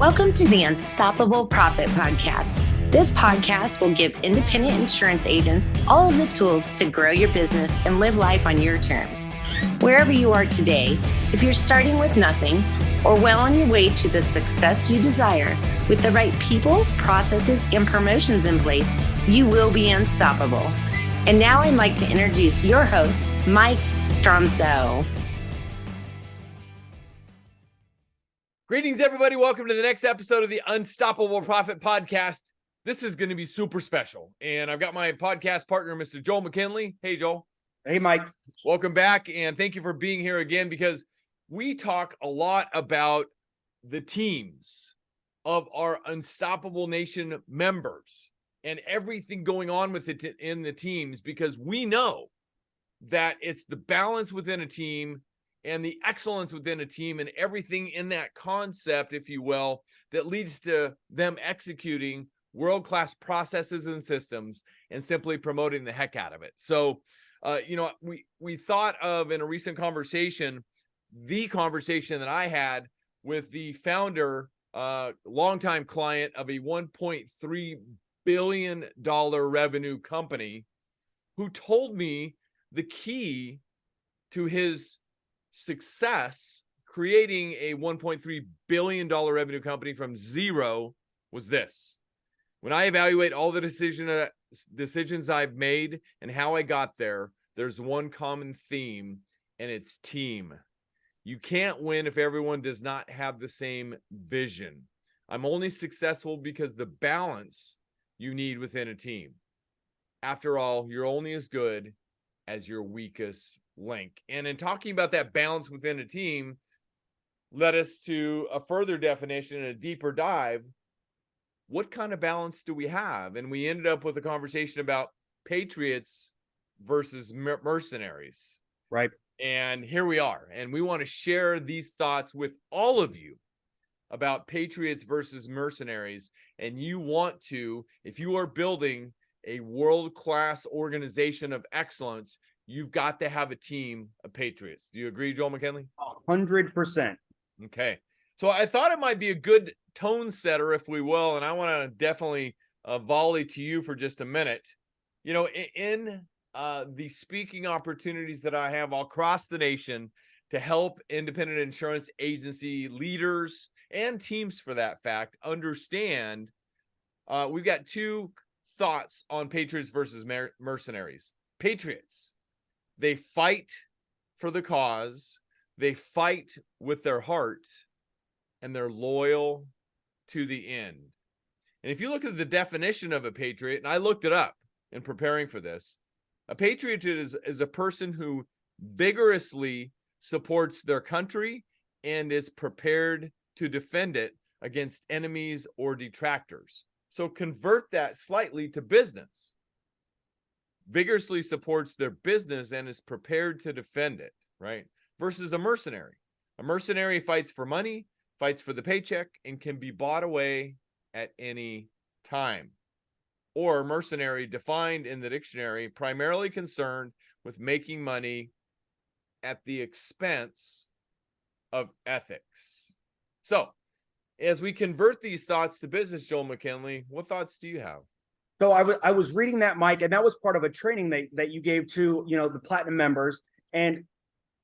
Welcome to the Unstoppable Profit Podcast. This podcast will give independent insurance agents all of the tools to grow your business and live life on your terms. Wherever you are today, if you're starting with nothing or well on your way to the success you desire, with the right people, processes, and promotions in place, you will be unstoppable. And now I'd like to introduce your host, Mike Stromsoe. Greetings, everybody. Welcome to the next episode of the Unstoppable Profit Podcast. This is going to be super special. And I've got my podcast partner, Mr. Joel McKinley. Hey, Joel. Hey, Mike. Welcome back. And thank you for being here again, because we talk a lot about the teams of our Unstoppable Nation members and everything going on with it in the teams, because we know that it's the balance within a team and the excellence within a team and everything in that concept, if you will, that leads to them executing world-class processes and systems and simply promoting the heck out of it. So, we thought of, in a recent conversation, the conversation that I had with the founder, longtime client of a $1.3 billion revenue company, who told me the key to his success creating a $1.3 billion revenue company from zero was this. When I evaluate all the decisions I've made and how I got there, there's one common theme, and it's team. You can't win if everyone does not have the same vision. I'm only successful because the balance you need within a team. After all, you're only as good as your weakest link. And in talking about that balance within a team, led us to a further definition and a deeper dive. What kind of balance do we have? And we ended up with a conversation about patriots versus mercenaries. Right. And here we are. And we want to share these thoughts with all of you about patriots versus mercenaries. And you want to, if you are building a world-class organization of excellence, you've got to have a team of patriots. Do you agree, Joel McKinley? 100%. Okay. So I thought it might be a good tone setter, if we will, and I want to definitely volley to you for just a minute. You know, in the speaking opportunities that I have all across the nation to help independent insurance agency leaders and teams, for that fact, understand, we've got two thoughts on patriots versus mercenaries. Patriots, they fight for the cause, they fight with their heart, and they're loyal to the end. And if you look at the definition of a patriot, and I looked it up in preparing for this, a patriot is a person who vigorously supports their country and is prepared to defend it against enemies or detractors. So convert that slightly to business. Vigorously supports their business and is prepared to defend it, right? Versus a mercenary. A mercenary fights for money, fights for the paycheck, and can be bought away at any time. Or mercenary, defined in the dictionary, primarily concerned with making money at the expense of ethics. So, as we convert these thoughts to business, Joel McKinley, what thoughts do you have? So I was reading that, Mike, and that was part of a training that you gave to, the platinum members. And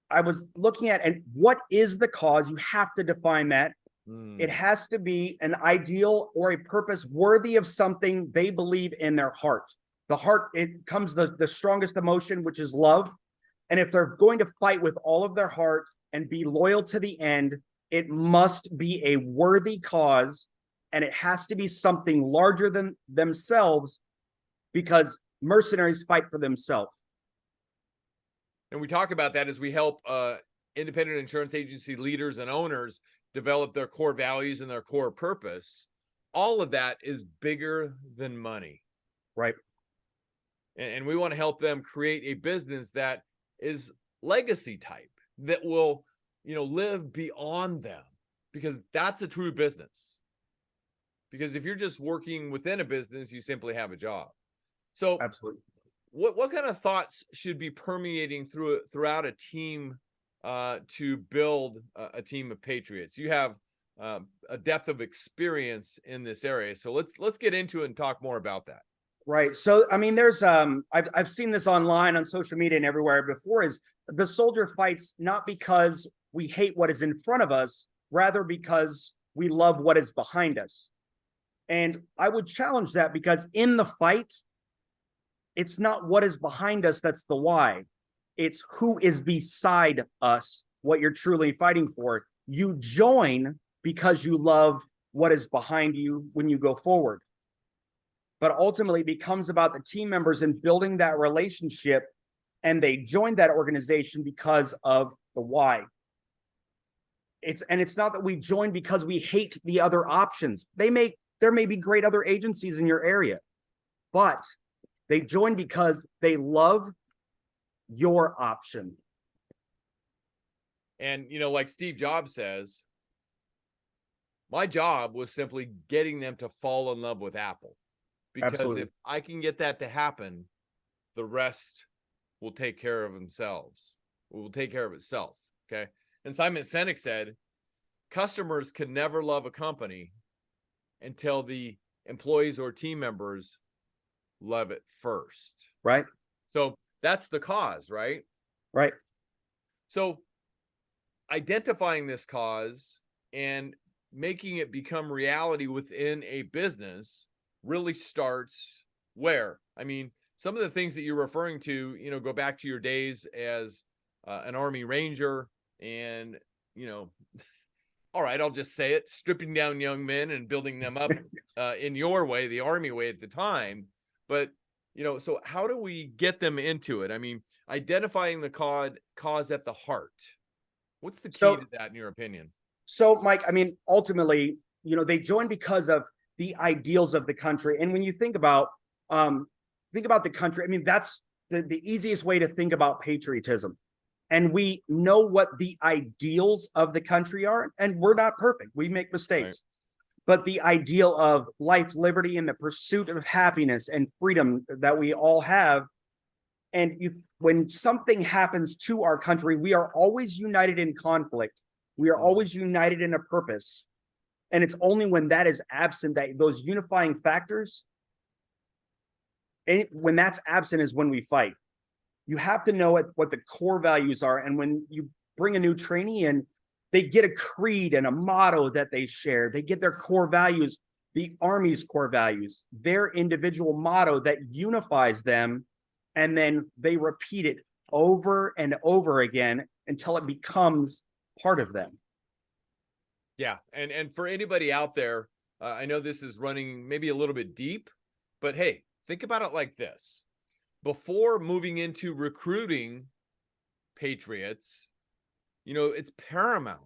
I was looking at, and what is the cause? You have to define that. It has to be an ideal or a purpose worthy of something they believe in their heart. The heart, it comes the strongest emotion, which is love. And if they're going to fight with all of their heart and be loyal to the end, it must be a worthy cause, and it has to be something larger than themselves, because mercenaries fight for themselves. And we talk about that as we help independent insurance agency leaders and owners develop their core values and their core purpose. All of that is bigger than money. Right. And we want to help them create a business that is legacy type, that will, live beyond them, because that's a true business. Because if you're just working within a business, you simply have a job. So absolutely, what kind of thoughts should be permeating throughout a team to build a team of patriots? You have a depth of experience in this area. So let's get into it and talk more about that. Right. So, I mean, there's I've seen this online on social media and everywhere before, is the soldier fights not because we hate what is in front of us, rather because we love what is behind us. And I would challenge that, because in the fight, it's not what is behind us that's the why. It's who is beside us, what you're truly fighting for. You join because you love what is behind you when you go forward. But ultimately, it becomes about the team members and building that relationship, and they joined that organization because of the why. It's not that we join because we hate the other options. There may be great other agencies in your area, but they join because they love your option. And, like Steve Jobs says, my job was simply getting them to fall in love with Apple. Because Absolutely. if I can get that to happen, the rest will take care of themselves. It will take care of itself. Okay. And Simon Sinek said, customers can never love a company until the employees or team members love it first. Right. So that's the cause, right? Right. So identifying this cause and making it become reality within a business really starts where? I mean, some of the things that you're referring to, go back to your days as an Army Ranger and, all right, I'll just say it, stripping down young men and building them up in your way, the Army way at the time. But, so how do we get them into it? I mean, identifying the cause at the heart. What's the key to that in your opinion? So, Mike, I mean, ultimately, they join because of the ideals of the country. And when you think about the country, I mean, that's the easiest way to think about patriotism. And we know what the ideals of the country are, and we're not perfect. We make mistakes. Right. But the ideal of life, liberty, and the pursuit of happiness and freedom that we all have. And when something happens to our country, we are always united in conflict. We are always united in a purpose. And it's only when that is absent, that those unifying factors, and when that's absent is when we fight. You have to know what the core values are. And when you bring a new trainee in, they get a creed and a motto that they share. They get their core values, the Army's core values, their individual motto that unifies them. And then they repeat it over and over again until it becomes part of them. Yeah. And for anybody out there, I know this is running maybe a little bit deep, but hey, think about it like this. Before moving into recruiting patriots, it's paramount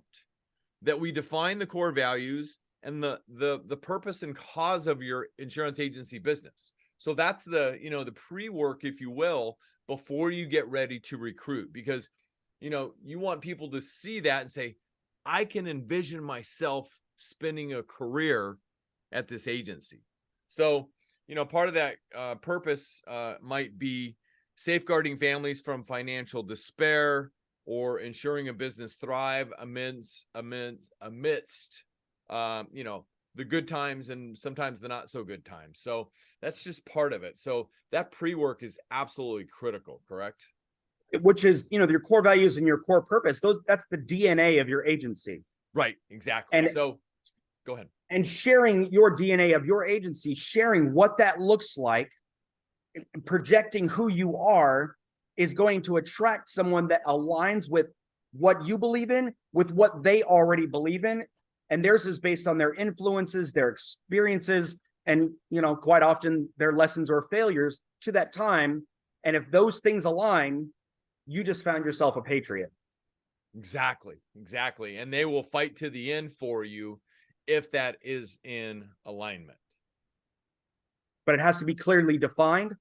that we define the core values and the purpose and cause of your insurance agency business. So that's the pre-work, if you will, before you get ready to recruit, because, you want people to see that and say, I can envision myself spending a career at this agency. So, part of that purpose might be safeguarding families from financial despair, or ensuring a business thrive amidst the good times and sometimes the not so good times. So that's just part of it. So that pre-work is absolutely critical, correct? Which is, your core values and your core purpose. That's the DNA of your agency. Right, exactly. And so go ahead. And sharing your DNA of your agency, sharing what that looks like, projecting who you are, is going to attract someone that aligns with what you believe in, with what they already believe in. And theirs is based on their influences, their experiences, and, quite often their lessons or failures to that time. And if those things align, you just found yourself a patriot. Exactly. And they will fight to the end for you if that is in alignment. But it has to be clearly defined.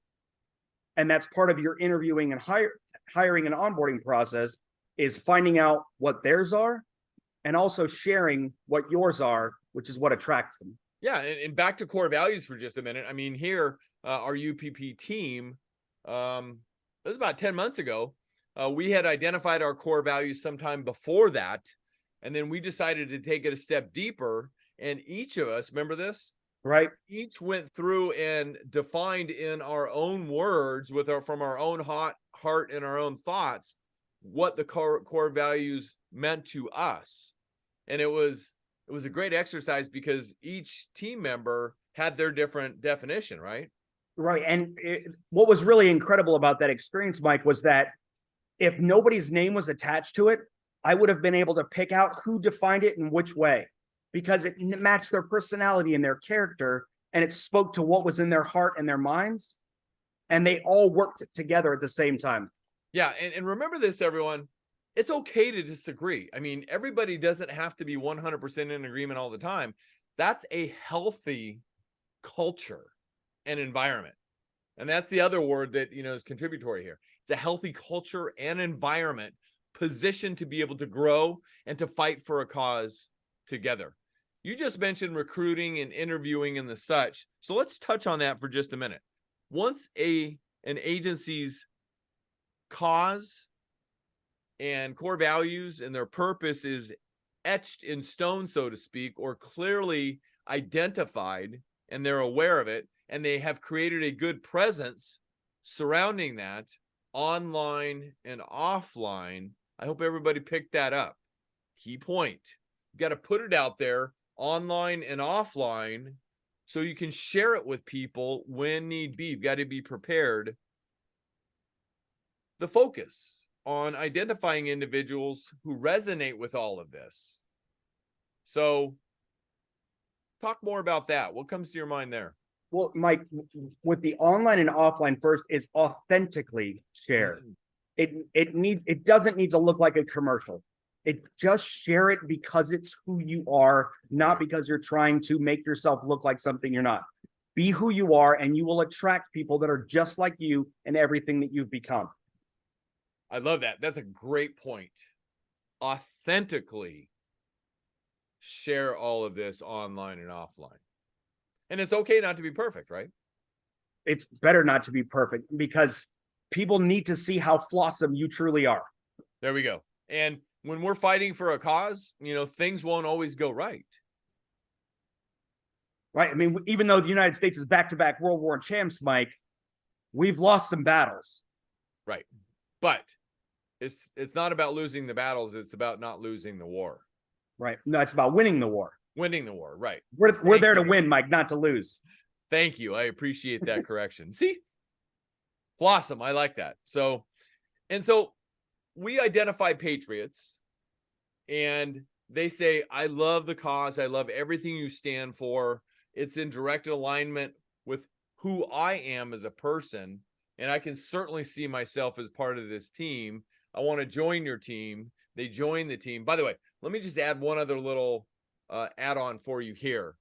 And that's part of your interviewing and hiring and onboarding process, is finding out what theirs are and also sharing what yours are, which is what attracts them. Yeah. And back to core values for just a minute. I mean, here, our UPP team, it was about 10 months ago. We had identified our core values sometime before that. And then we decided to take it a step deeper. And each of us, remember this? Right. Each went through and defined in our own words from our own heart and our own thoughts what the core values meant to us. And it was a great exercise because each team member had their different definition, right? Right. And what was really incredible about that experience, Mike, was that if nobody's name was attached to it, I would have been able to pick out who defined it in which way, because it matched their personality and their character, and it spoke to what was in their heart and their minds, and they all worked together at the same time. Yeah, and remember this, everyone. It's okay to disagree. I mean, everybody doesn't have to be 100% in agreement all the time. That's a healthy culture and environment. And that's the other word that, is contributory here. It's a healthy culture and environment positioned to be able to grow and to fight for a cause together. You just mentioned recruiting and interviewing and the such. So let's touch on that for just a minute. Once an agency's cause and core values and their purpose is etched in stone, so to speak, or clearly identified, and they're aware of it, and they have created a good presence surrounding that online and offline. I hope everybody picked that up. Key point. You got to put it out there online and offline so you can share it with people when need be. You've got to be prepared. The focus on identifying individuals who resonate with all of this. So talk more about that. What comes to your mind there? Well, Mike, with the online and offline, first is authentically share. It doesn't need to look like a commercial. It just share it because it's who you are, not because you're trying to make yourself look like something you're not. Be who you are, and you will attract people that are just like you and everything that you've become. I love that. That's a great point. Authentically share all of this online and offline. And it's okay not to be perfect, right? It's better not to be perfect because people need to see how flawsome you truly are. There we go. And when we're fighting for a cause, things won't always go right. Right. I mean, even though the United States is back-to-back World War champs, Mike, we've lost some battles. Right. But it's not about losing the battles. It's about not losing the war. Right. No, it's about winning the war. Winning the war. Right. We're there to win, Mike, not to lose. Thank you. I appreciate that correction. See? Blossom. I like that. So we identify patriots and they say, I love the cause. I love everything you stand for. It's in direct alignment with who I am as a person. And I can certainly see myself as part of this team. I want to join your team. They join the team. By the way, let me just add one other little add-on for you here.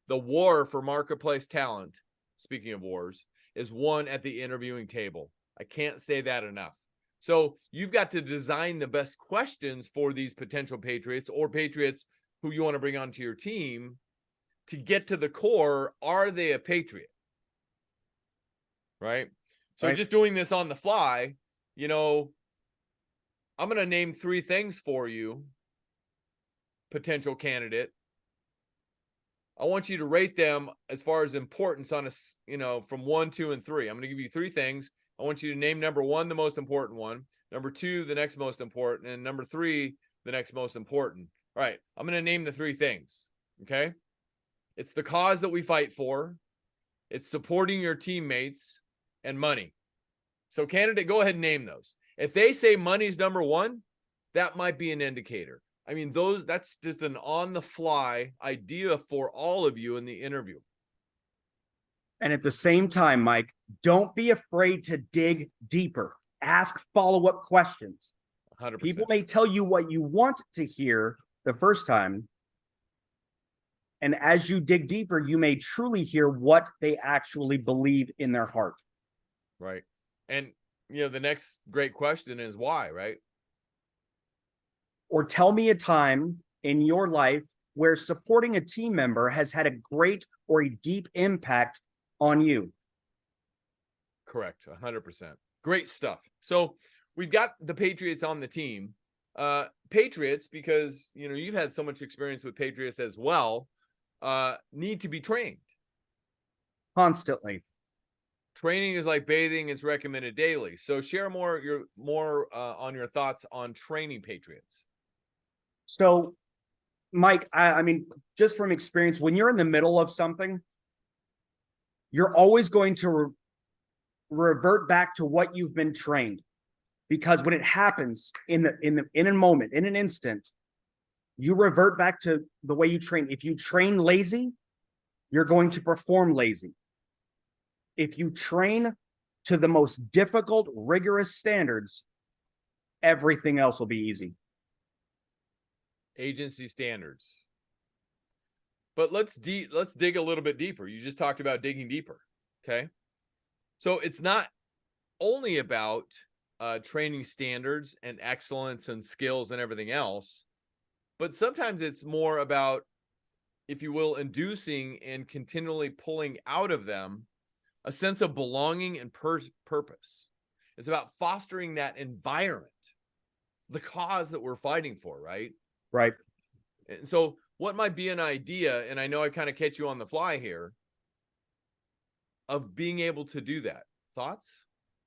The war for marketplace talent, speaking of wars, is won at the interviewing table. I can't say that enough. So you've got to design the best questions for these potential patriots or patriots who you want to bring onto your team to get to the core. Are they a patriot? Right? So just doing this on the fly, I'm going to name 3 things for you, potential candidate. I want you to rate them as far as importance on a, from 1, 2, and 3. I'm going to give you 3 things. I want you to name number 1, the most important one, number 2, the next most important, and number 3, the next most important. All right. I'm going to name the 3 things. Okay. It's the cause that we fight for. It's supporting your teammates and money. So candidate, go ahead and name those. If they say money's number 1, that might be an indicator. I mean, that's just an on-the-fly idea for all of you in the interview. And at the same time, Mike, don't be afraid to dig deeper. Ask follow-up questions. 100%. People may tell you what you want to hear the first time. And as you dig deeper, you may truly hear what they actually believe in their heart. Right. And, the next great question is why, right? Or tell me a time in your life where supporting a team member has had a great or a deep impact on you. Correct. 100%. Great stuff. So we've got the Patriots on the team. Patriots, because you've had so much experience with Patriots as well, need to be trained constantly. Training is like bathing; it's recommended daily. So share more on your thoughts on training Patriots. So, Mike, I mean, just from experience, when you're in the middle of something, you're always going to revert back to what you've been trained, because when it happens in a moment, in an instant, you revert back to the way you train. If you train lazy, you're going to perform lazy. If you train to the most difficult, rigorous standards, everything else will be easy. Agency standards. But let's dig a little bit deeper. You just talked about digging deeper. Okay. So it's not only about training standards and excellence and skills and everything else, but sometimes it's more about, if you will, inducing and continually pulling out of them a sense of belonging and purpose. It's about fostering that environment, the cause that we're fighting for, right? Right. And so what might be an idea, and I know I kind of catch you on the fly here, of being able to do that? Thoughts?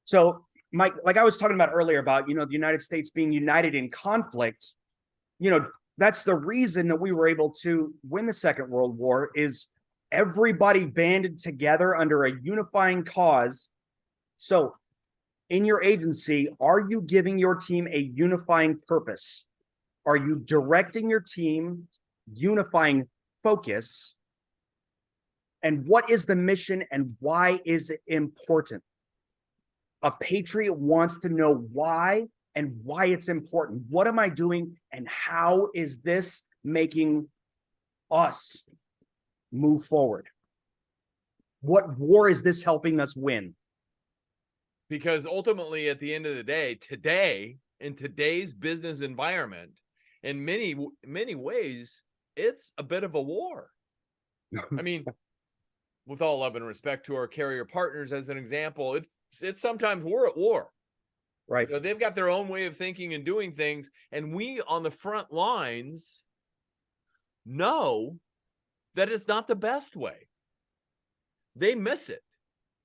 So, Mike, like I was talking about earlier about, the United States being united in conflict, that's the reason that we were able to win the Second World War, is everybody banded together under a unifying cause. So in your agency, are you giving your team a unifying purpose? Are you directing your team, unifying focus? And what is the mission and why is it important? A patriot wants to know why and why it's important. What am I doing and how is this making us move forward? What war is this helping us win? Because ultimately, at the end of the day, today, in today's business environment, in many ways, it's a bit of a war. I mean, with all love and respect to our carrier partners, as an example, it's sometimes we're at war. Right. They've got their own way of thinking and doing things, and we on the front lines know that it's not the best way. They miss it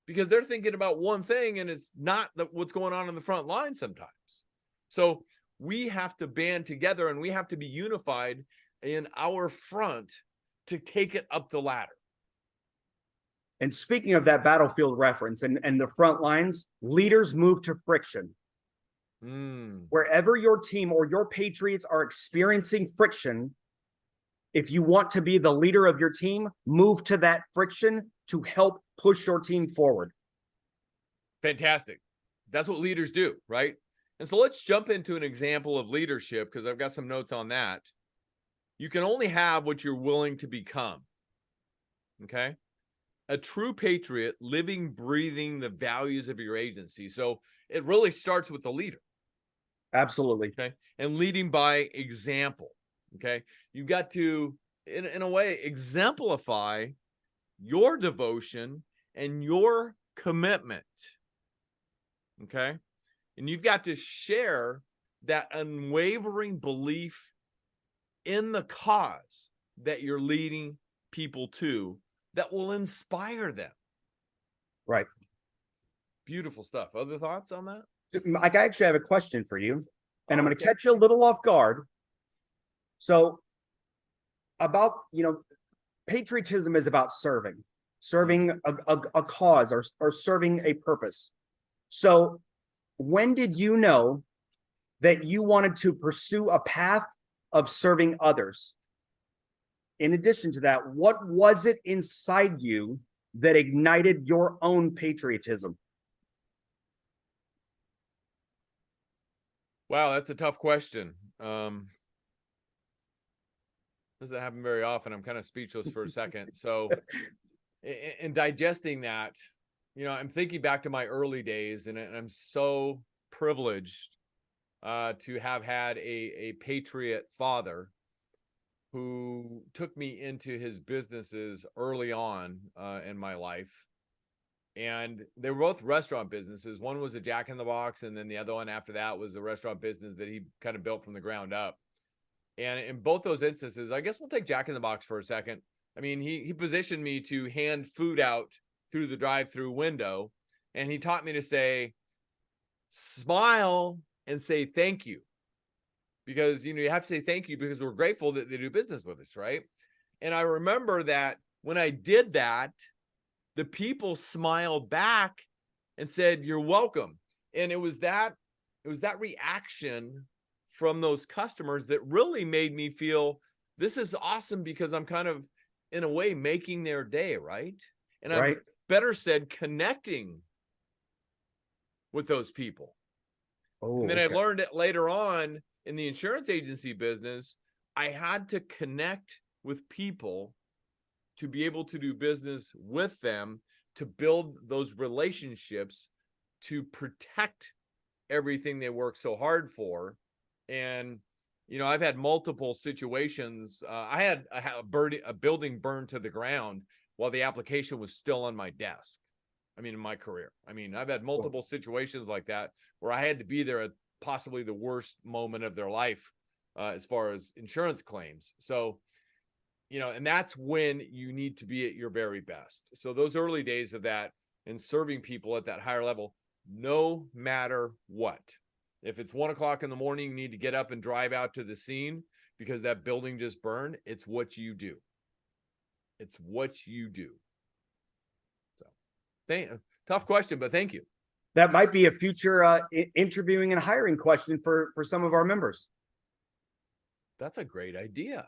because they're thinking about one thing, and it's not what's going on in the front line sometimes. So we have to band together, and we have to be unified in our front to take it up the ladder. And speaking of that battlefield reference and the front lines, leaders move to friction. Wherever your team or your Patriots are experiencing friction, if you want to be the leader of your team, move to that friction to help push your team forward. Fantastic. That's what leaders do, right? And so let's jump into an example of leadership, because I've got some notes on that. You can only have what you're willing to become. Okay? A true patriot, living, breathing the values of your agency. So it really starts with the leader. Absolutely. Okay. And leading by example. Okay. You've got to, in a way, exemplify your devotion and your commitment. Okay. And you've got to share that unwavering belief in the cause that you're leading people to, that will inspire them. Right. Beautiful stuff. Other thoughts on that? I actually have a question for you, and I'm going to catch you a little off guard. So about, patriotism is about serving a cause or serving a purpose. So when did you know that you wanted to pursue a path of serving others? In addition to that, what was it inside you that ignited your own patriotism? Wow, that's a tough question. Doesn't happen very often. I'm kind of speechless for a second. So in digesting that, I'm thinking back to my early days, and I'm so privileged to have had a patriot father who took me into his businesses early on in my life. And they were both restaurant businesses. One was a Jack in the Box, and then the other one after that was a restaurant business that he kind of built from the ground up. And in both those instances, I guess we'll take Jack in the Box for a second. I mean, he positioned me to hand food out through the drive-through window, and he taught me to say, smile and say thank you. Because, you have to say thank you because we're grateful that they do business with us, right? And I remember that when I did that, the people smiled back and said, you're welcome. And it was that reaction from those customers that really made me feel this is awesome, because I'm kind of, in a way, making their day, right? And Right. I'm better said, connecting with those people. Oh, And then I okay. learned it later on in the insurance agency business. I had to connect with people to be able to do business with them, to build those relationships, to protect everything they work so hard for. And, I've had multiple situations. I had a building burned to the ground while the application was still on my desk. I mean, in my career, I've had multiple situations like that where I had to be there at possibly the worst moment of their life, as far as insurance claims. So, and that's when you need to be at your very best. So those early days of that and serving people at that higher level, no matter what, if it's 1 o'clock in the morning, you need to get up and drive out to the scene because that building just burned. It's what you do. It's what you do. So tough question, but thank you. That might be a future interviewing and hiring question for some of our members. That's a great idea.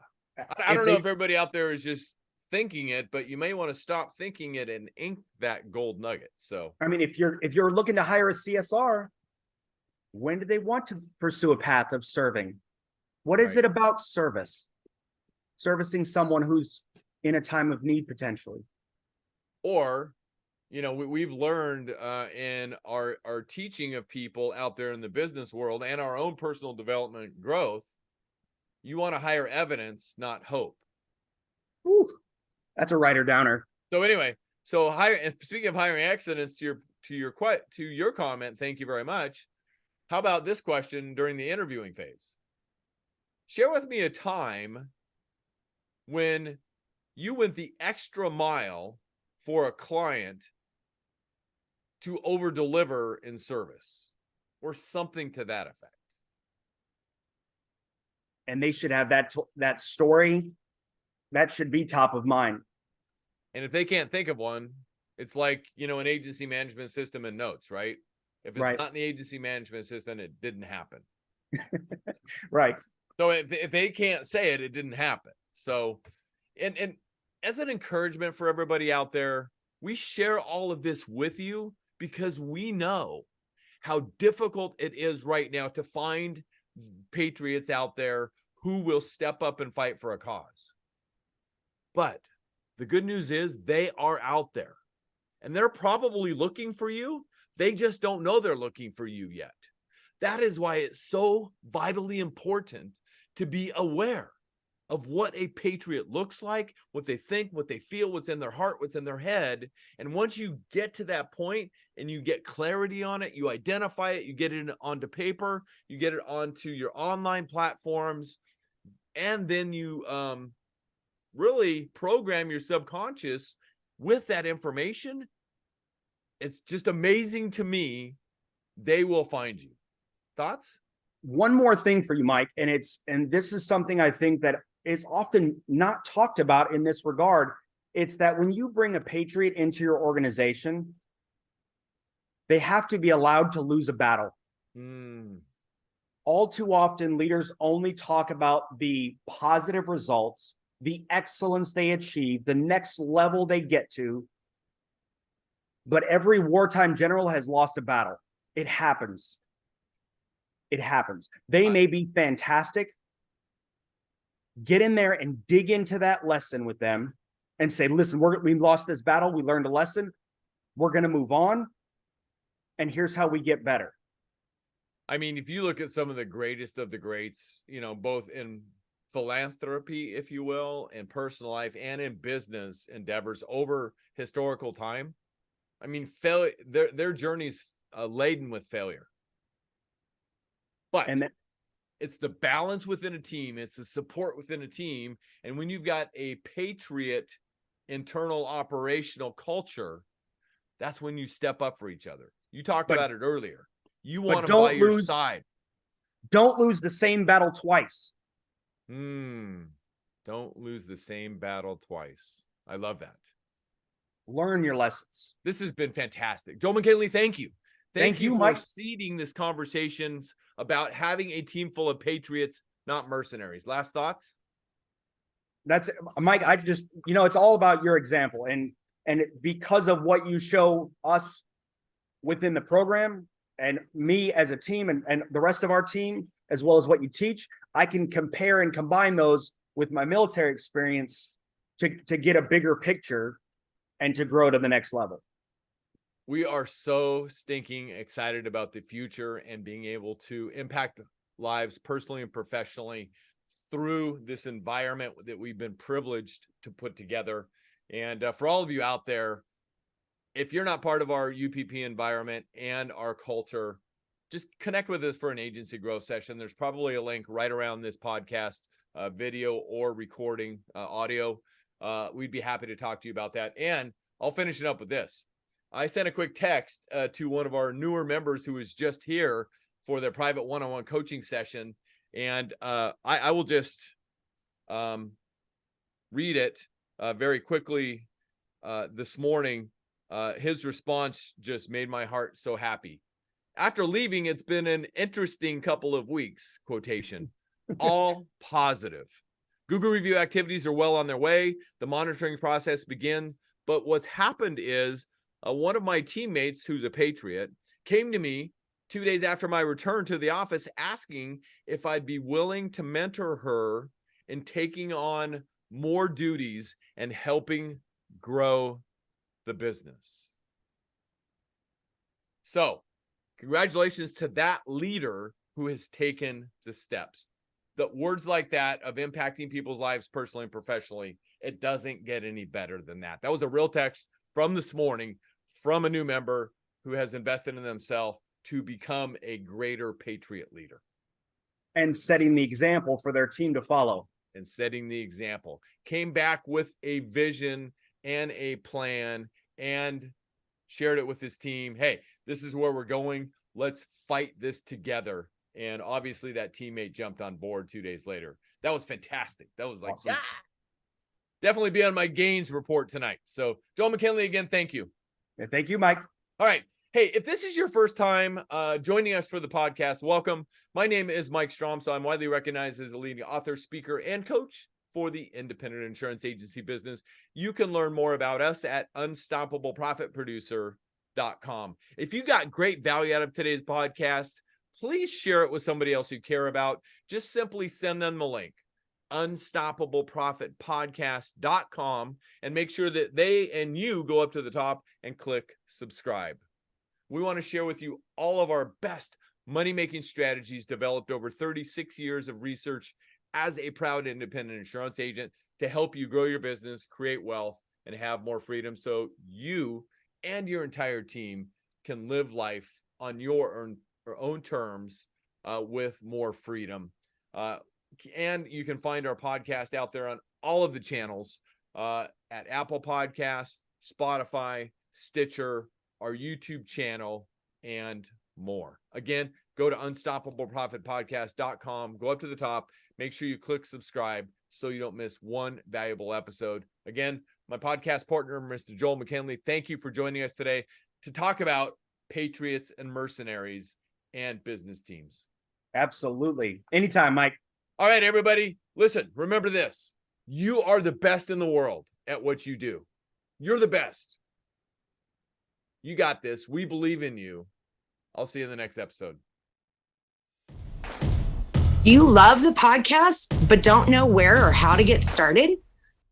I don't know if everybody out there is just thinking it, but you may want to stop thinking it and ink that gold nugget. So, if you're looking to hire a CSR, when do they want to pursue a path of serving? What is it about servicing someone who's in a time of need potentially? Or, we've learned in our teaching of people out there in the business world and our own personal development growth, you want to hire evidence, not hope. Ooh, that's a writer downer. So anyway, speaking of hiring excellence, to your comment, thank you very much. How about this question during the interviewing phase? Share with me a time when you went the extra mile for a client to over deliver in service, or something to that effect. And they should have that story. That should be top of mind. And if they can't think of one, it's like, an agency management system and notes, right? If it's not in the agency management system, it didn't happen. Right. So if they can't say it, it didn't happen. So, and as an encouragement for everybody out there, we share all of this with you because we know how difficult it is right now to find patriots out there who will step up and fight for a cause. But the good news is they are out there and they're probably looking for you. They just don't know they're looking for you yet. That is why it's so vitally important to be aware of what a patriot looks like, what they think, what they feel, what's in their heart, what's in their head. And once you get to that point and you get clarity on it, you identify it, you get it onto paper, you get it onto your online platforms, and then you really program your subconscious with that information. It's just amazing to me. They will find you. Thoughts? One more thing for you, Mike, and this is something I think that is often not talked about in this regard. It's that when you bring a patriot into your organization, they have to be allowed to lose a battle. All too often, leaders only talk about the positive results, the excellence they achieve, the next level they get to. But every wartime general has lost a battle. It happens. It happens. They may be fantastic. Get in there and dig into that lesson with them and say, listen, we lost this battle. We learned a lesson. We're going to move on. And here's how we get better. I mean, if you look at some of the greatest of the greats, both in philanthropy, if you will, in personal life and in business endeavors over historical time, I mean, failure, their journey's laden with failure. But it's the balance within a team. It's the support within a team. And when you've got a Patriot internal operational culture, that's when you step up for each other. You talked about it earlier. You want them by your side. Don't lose the same battle twice. Don't lose the same battle twice. I love that. Learn your lessons. This has been fantastic. Joel McKinley, thank you. Thank you for Mike. seeding this conversations about having a team full of patriots, not mercenaries. Last thoughts? That's Mike. I just, it's all about your example. And because of what you show us within the program and me as a team and the rest of our team, as well as what you teach, I can compare and combine those with my military experience to get a bigger picture and to grow to the next level. We are so stinking excited about the future and being able to impact lives personally and professionally through this environment that we've been privileged to put together. And for all of you out there, if you're not part of our UPP environment and our culture, just connect with us for an agency growth session. There's probably a link right around this podcast, video or recording audio. We'd be happy to talk to you about that. And I'll finish it up with this. I sent a quick text to one of our newer members who was just here for their private one-on-one coaching session. And I will just read it very quickly this morning. His response just made my heart so happy. After leaving, it's been an interesting couple of weeks, quotation, all positive. Google review activities are well on their way. The monitoring process begins. But what's happened is one of my teammates, who's a Patriot, came to me 2 days after my return to the office asking if I'd be willing to mentor her in taking on more duties and helping grow the business. So, congratulations to that leader who has taken the steps. The words like that of impacting people's lives personally and professionally, it doesn't get any better than that. That was a real text from this morning from a new member who has invested in themselves to become a greater Patriot leader. And setting the example for their team to follow. And setting the example. Came back with a vision and a plan and shared it with his team. Hey, this is where we're going. Let's fight this together. And obviously that teammate jumped on board 2 days later. That was fantastic. That was like, awesome. Definitely be on my gains report tonight. So Joel McKinley, again, thank you. Yeah, thank you, Mike. All right. Hey, if this is your first time joining us for the podcast, welcome. My name is Mike Stromsoe. I'm widely recognized as a leading author, speaker, and coach for the independent insurance agency business. You can learn more about us at unstoppableprofitproducer.com. If you got great value out of today's podcast, please share it with somebody else you care about. Just simply send them the link, unstoppableprofitpodcast.com, and make sure that they and you go up to the top and click subscribe. We want to share with you all of our best money-making strategies developed over 36 years of research as a proud independent insurance agent to help you grow your business, create wealth, and have more freedom so you and your entire team can live life on your own terms with more freedom. And you can find our podcast out there on all of the channels at Apple Podcasts, Spotify, Stitcher, our YouTube channel, and more. Again, go to unstoppableprofitpodcast.com, go up to the top, make sure you click subscribe so you don't miss one valuable episode. Again, my podcast partner, Mr. Joel McKinley, thank you for joining us today to talk about Patriots and mercenaries and business teams. Absolutely. Anytime, Mike. All right, everybody, listen, remember this. You are the best in the world at what you do. You're the best. You got this. We believe in you. I'll see you in the next episode. You love the podcast, but don't know where or how to get started?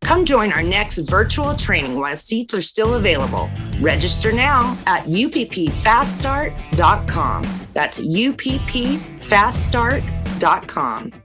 Come join our next virtual training while seats are still available. Register now at uppfaststart.com. That's uppfaststart.com.